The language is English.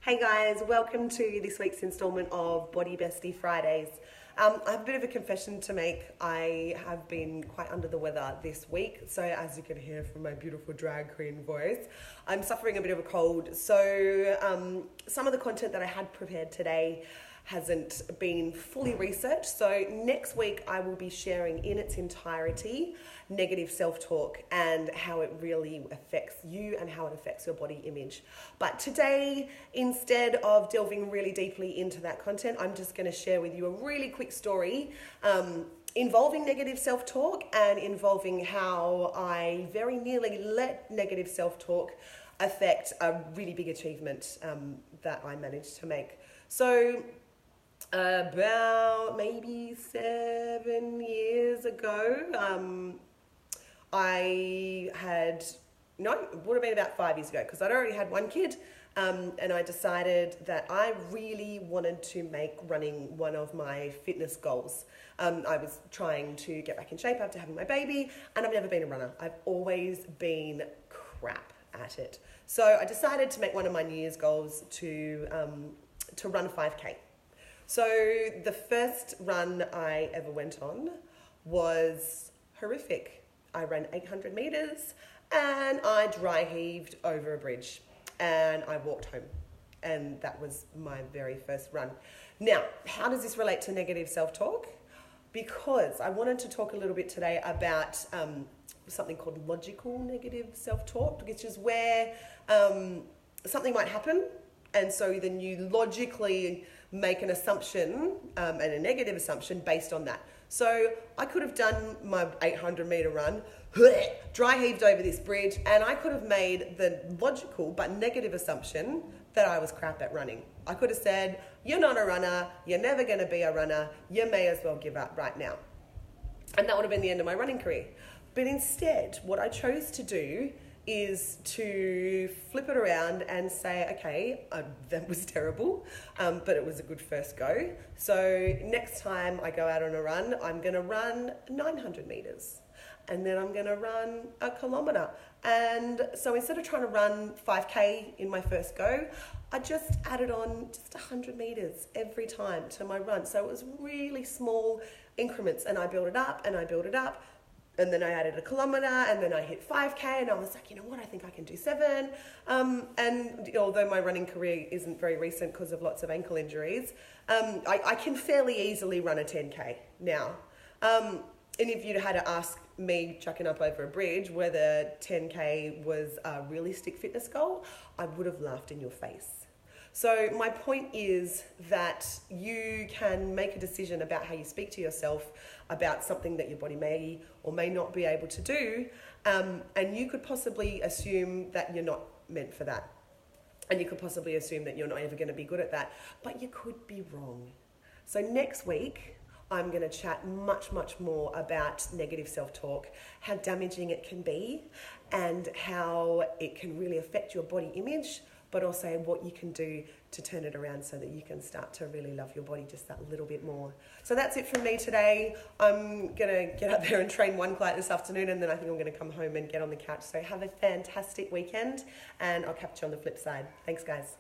Hey guys, welcome to this week's installment of Body Bestie Fridays. I have a bit of a confession to make. I have been quite under the weather this week, so as you can hear from my beautiful drag queen voice, I'm suffering a bit of a cold. So some of the content that I had prepared today hasn't been fully researched. So next week I will be sharing in its entirety negative self-talk and how it really affects you and how it affects your body image. But today, instead of delving really deeply into that content, I'm just going to share with you a really quick story involving negative self-talk and involving how I very nearly let negative self-talk affect a really big achievement that I managed to make. So about maybe 7 years ago, it would have been about 5 years ago, because I'd already had one kid, and I decided that I really wanted to make running one of my fitness goals. I was trying to get back in shape after having my baby, and I've never been a runner. I've always been crap at it. So I decided to make one of my New Year's goals to run 5K. So the first run I ever went on was horrific. I ran 800 meters and I dry heaved over a bridge and I walked home. And that was my very first run. Now, how does this relate to negative self-talk? Because I wanted to talk a little bit today about something called logical negative self-talk, which is where something might happen, and so then you logically make an assumption and a negative assumption based on that. So I could have done my 800 meter run, dry heaved over this bridge, and I could have made the logical but negative assumption that I was crap at running. I could have said, you're not a runner, you're never going to be a runner, you may as well give up right now. And that would have been the end of my running career. But instead, what I chose to do is to flip it around and say, okay, that was terrible, but it was a good first go. So next time I go out on a run, I'm going to run 900 meters. And then I'm going to run a kilometer. And so instead of trying to run 5K in my first go, I just added on just 100 meters every time to my run. So it was really small increments, and I built it up and I built it up. And then I added a kilometer, and then I hit 5K, and I was like, you know what, I think I can do 7. And although my running career isn't very recent because of lots of ankle injuries, I can fairly easily run a 10K now. And if you'd had to ask me chucking up over a bridge whether 10K was a realistic fitness goal, I would have laughed in your face. So my point is that you can make a decision about how you speak to yourself about something that your body may or may not be able to do, and you could possibly assume that you're not meant for that. And you could possibly assume that you're not ever going to be good at that, but you could be wrong. So next week, I'm going to chat much more about negative self-talk, how damaging it can be, and how it can really affect your body image, but also what you can do to turn it around so that you can start to really love your body just that little bit more. So that's it from me today. I'm going to get up there and train one client this afternoon, and then I think I'm going to come home and get on the couch. So have a fantastic weekend, and I'll catch you on the flip side. Thanks, guys.